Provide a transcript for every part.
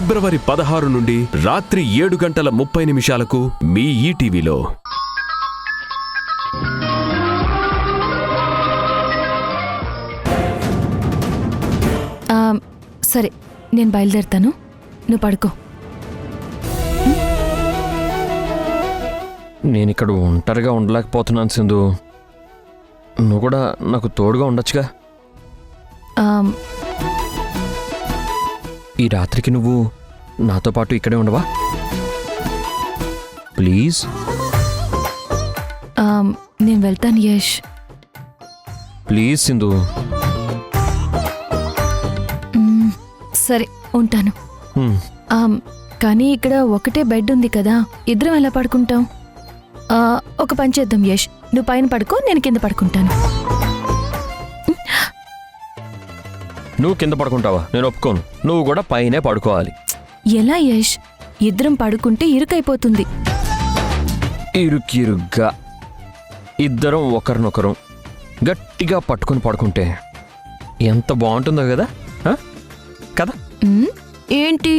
ఫిబ్రవరి 16 నుండి రాత్రి 7:30 మీ ఈటీవీలో. సరే, నేను బయలుదేరుతాను, నువ్వు పడుకో. నేనిక్కడ ఒంటరిగా ఉండలేకపోతున్నాను సింధు. నువ్వు కూడా నాకు తోడుగా ఉండొచ్చుగా. ఈ రాత్రికి నువ్వు నాతో పాటు ఇక్కడే ఉండవా ప్లీజ్? నేను వెళ్తాను యష్. ప్లీజ్ సింధు. సరే, ఉంటాను. కానీ ఇక్కడ ఒకటే బెడ్ ఉంది కదా, ఇద్దరం ఎలా పడుకుంటాం? ఒక పని చేద్దాం యష్, నువ్వు పైన పడుకో, నేను కింద పడుకుంటాను. నువ్వు కింద పడుకుంటావా? నేను ఒప్పుకోను. నువ్వు కూడా పైనే పడుకోవాలి. ఎలా యష్? ఇద్దరం పడుకుంటే ఇరుకైపోతుంది. ఇరుగ్గా ఇద్దరం ఒకరినొకరం గట్టిగా పట్టుకుని పడుకుంటే ఎంత బాగుంటుందో కదా కదా? ఏంటి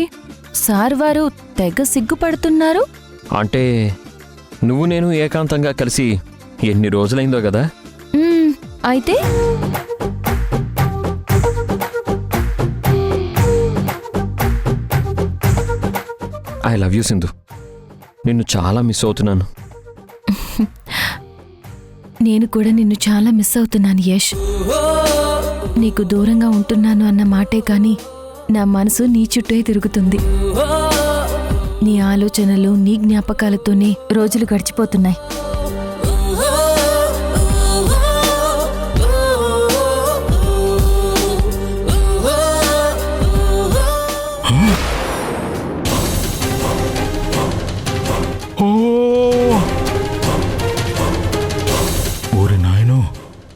సార్ వారు తెగ సిగ్గుపడుతున్నారు? అంటే నువ్వు నేను ఏకాంతంగా కలిసి ఎన్ని రోజులైందో కదా. అయితే ఐ లవ్ యూ సింధు. నిన్ను చాలా మిస్ అవుతున్నాను. నేను కూడా నిన్ను చాలా మిస్ అవుతున్నాను యష్. నీకు దూరంగా ఉంటున్నాను అన్న మాటే కానీ నా మనసు నీ చుట్టే తిరుగుతుంది. నీ ఆలోచనలు, నీ జ్ఞాపకాలతోనే రోజులు గడిచిపోతున్నాయి. ఓరి నాయనో,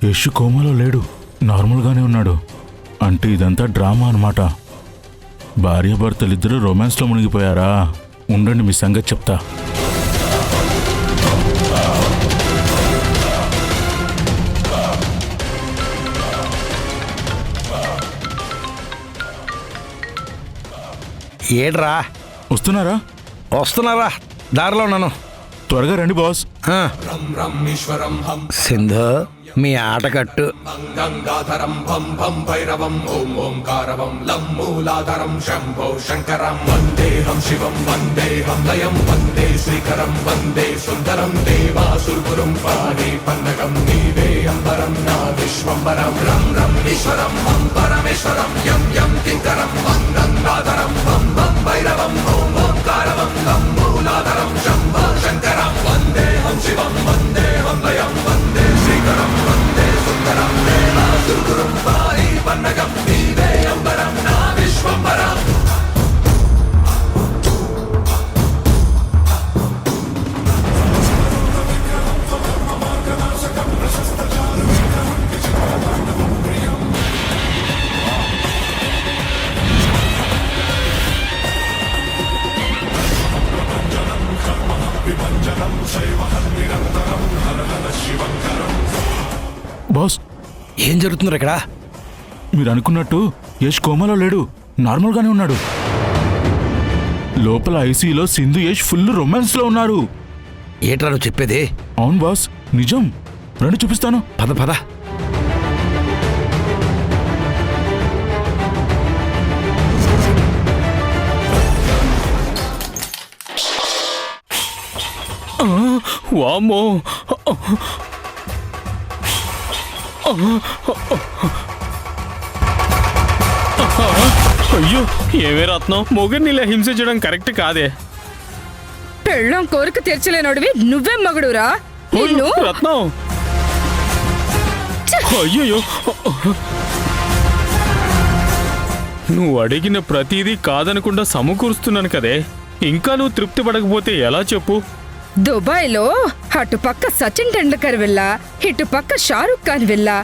యష్ కోమలో లేడు, నార్మల్గానే ఉన్నాడు. అంటే ఇదంతా డ్రామా అన్నమాట. భార్యాభర్తలిద్దరూ రొమాన్స్లో మునిగిపోయారా? ఉండండి, మీ సంగతి చెప్తా. ఏడ్రా, వస్తున్నారా? దారిలో ఉన్నాను. త్వరగా రండి బాస్. సింధు, మీ ఆట కట్టు. గంగాధరం భం భం భైరవం ఓం ఓంకారవం లం మూలాధరం శంభో శంకరం వందేహం శివం వందేహం లయం వందే శ్రీకరం వందే సుందరం దేవాసురపురం పాదే పన్నగం నీవే అంబరం నా విశ్వంబరం రం రం ఈశ్వరం హం పరమేశ్వరం యం యం కింకరం గంగాధరం భం భం భైరవం ఓం ఓంకారవం లం మూలాధరం శంభో శంకరం వందేహం శివం వందేహం లయం వందే శ్రీకరం వందే సుందరం దేవాసురపురం పాదే పన్నగం నీవే అంబరం నా విశ్వంబరం. బాస్, ఏం జరుగుతుందో ఇక్కడ? మీరు అనుకున్నట్టు యష్ కోమలో లేడు, నార్మల్గానే ఉన్నాడు. లోపల ఐసీలో సింధు యష్ ఫుల్ రొమాన్స్లో ఉన్నారు. ఏట్రా నువ్వు చెప్పేది? అవును బాస్, నిజం. రండి చూపిస్తాను. పద పద. వామ్మో, అయ్యో, ఏమే రత్నం, మొగుడిని ఇలా హింసించడం కరెక్ట్ కాదే. పెళ్ళం కోరిక తీర్చలేనోడివి నువ్వేం మగుడురా? రత్నం, అయ్యో, నువ్వు అడిగిన ప్రతిదీ కాదనకుండా సమకూరుస్తున్నాను కదే. ఇంకా నువ్వు తృప్తి పడకపోతే ఎలా చెప్పు? దుబాయ్లో అటుపక్క సచిన్ టెండూల్కర్ విల్లా, ఇటుపక్క షారుఖ్ ఖాన్ విల్లా,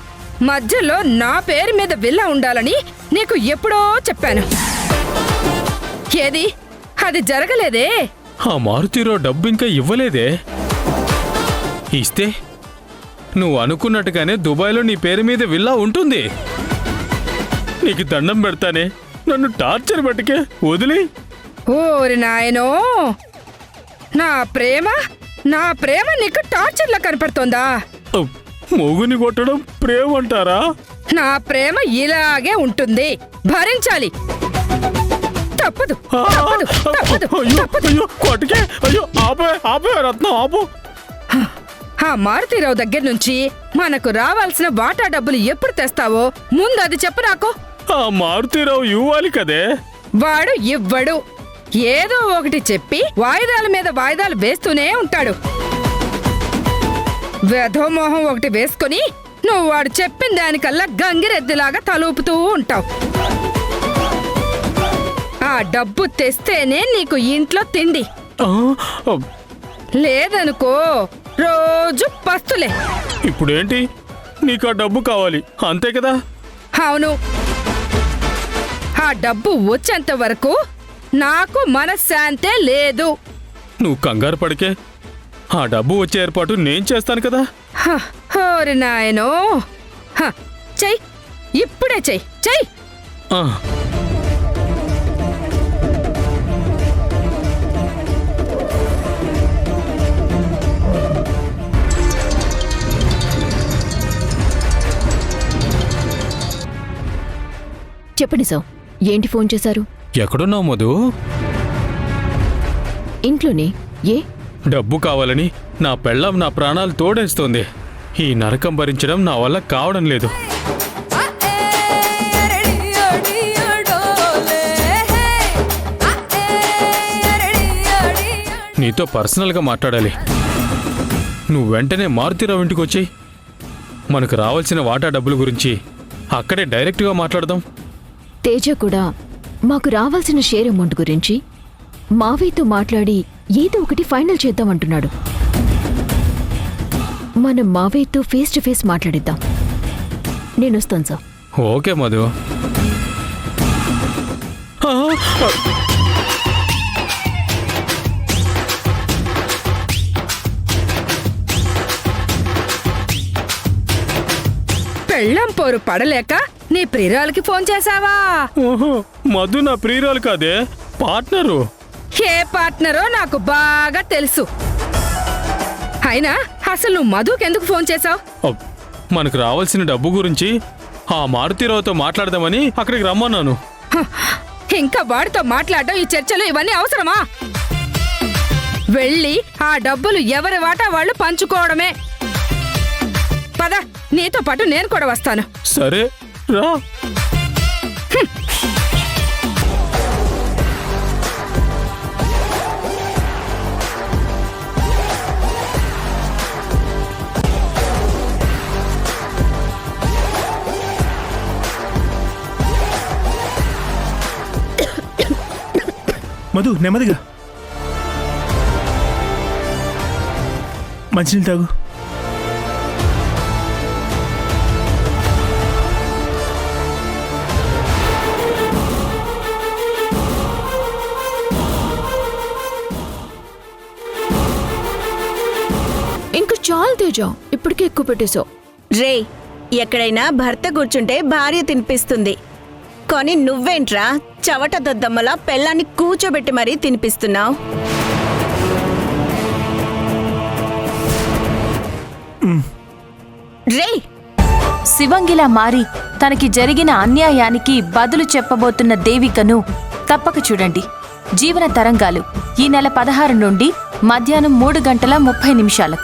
మధ్యలో నా పేరు మీద విల్లా ఉండాలని నీకు ఎప్పుడో చెప్పాను. ఏది? అది జరగలేదే. ఆ మారుతీరో డబ్బు ఇంకా ఇవ్వలేదే. ఇస్తే నువ్వు అనుకున్నట్టుగానే దుబాయ్లో నీ పేరు మీద విల్లా ఉంటుంది. నీకు దండం పెడతానే, నన్ను టార్చర్ పట్టుకే వదిలి. ఓరి నాయనో, నా ప్రేమ నీకు టార్చర్లా కనపడుతోందా? మొగుని కొట్టడం ప్రేమ అంటారా? నా ప్రేమ ఇలాగే ఉంటుంది, భరించాలి. తప్పదు తప్పదు తప్పదు తప్పదు. అయ్యో కొట్టకే, అయ్యో ఆపే రత్నం ఆపు. ఆ మారుతీరావు దగ్గర నుంచి మనకు రావాల్సిన వాటా డబ్బులు ఎప్పుడు తెస్తావో ముందు అది చెప్పు నాకు. ఆ మారుతీరావు ఇవ్వాలి కదే. వాడు ఇవ్వడు, ఏదో ఒకటి చెప్పి వాయిదాల మీద వాయిదాలు వేస్తూనే ఉంటాడు. వెధోమోహం ఒకటి వేసుకుని నువ్వు వాడు చెప్పిన దానికల్లా గంగిరెద్దులాగా తలూపుతూ ఉంటావు. ఆ డబ్బు తెస్తేనే నీకు ఇంట్లో తిండి, లేదనుకో రోజు పస్తులే. ఇప్పుడేంటి, నీకు ఆ డబ్బు కావాలి అంతే కదా? అవును, ఆ డబ్బు వచ్చేంత వరకు నాకు మనశ్శాంతే లేదు. నువ్వు కంగారు పడికే, ఆ డబ్బు వచ్చే ఏర్పాటు నేను చేస్తాను కదా. ఓరి నాయనో, చెయ్యి, ఇప్పుడే చెయ్యి చెయ్యి. ఆ, చెప్పండి సార్, ఏంటి ఫోన్ చేశారు? ఎక్కడున్నావు మధు? ఇంట్లోనే. ఏ? డబ్బు కావాలని నా పెళ్ళం నా ప్రాణాలు తోడేస్తోంది. ఈ నరకం భరించడం నా వల్ల కావడం లేదు. నీతో పర్సనల్గా మాట్లాడాలి. నువ్వు వెంటనే మారుతీరావు ఇంటికి వచ్చేయ్. మనకు రావాల్సిన వాటా డబ్బుల గురించి అక్కడే డైరెక్ట్గా మాట్లాడదాం. తేజ కూడా మాకు రావాల్సిన షేర్ అమౌంట్ గురించి మావయ్యతో మాట్లాడి ఏదో ఒకటి ఫైనల్ చేద్దామంటున్నాడు. మనం మావయ్యతో ఫేస్ టు ఫేస్ మాట్లాడిద్దాం. నేను వస్తాను సార్. ఓకే మధు. పెళ్ళం పోరు పడలేక నీ ప్రియురాలకి ఫోన్ చేశావా? ఓహో, మధు నా ప్రియురాలు కాదే, పార్ట్నరు. ఏ పార్ట్నరో నాకు బాగా తెలుసు. అయినా అసలు నువ్వు మధుకెందుకు ఫోన్ చేశావు? మనకు రావాల్సిన డబ్బు గురించి ఆ మారుతీరావుతో మాట్లాడదామని అక్కడికి రమ్మన్నాను. ఇంకా వాడితో మాట్లాడడం, ఈ చర్చలు ఇవన్నీ అవసరమా? వెళ్ళి ఆ డబ్బులు ఎవరి వాటా వాళ్ళు పంచుకోవడమే. పద, నీతో పాటు నేను కూడా వస్తాను. సరే రా. మధు, నెమ్మదిగా మంచినీళ్ళు తాగు. ఇంక చాలు తేజ, ఇప్పటికే ఎక్కువ పెట్టేశావు. రే, ఎక్కడైనా భర్త కూర్చుంటే భార్య తినిపిస్తుంది, కానీ నువ్వేంట్రా చవట దద్దమ్మలా పెళ్ళాన్ని కూర్చోబెట్టి మరీ తినిపిస్తున్నావు? రే, శివంగిలా మారి తనకి జరిగిన అన్యాయానికి బదులు చెప్పబోతున్న దేవికను తప్పక చూడండి. జీవన తరంగాలు ఈ నెల 16 నుండి మధ్యాహ్నం 3:30 నిమిషాలకు.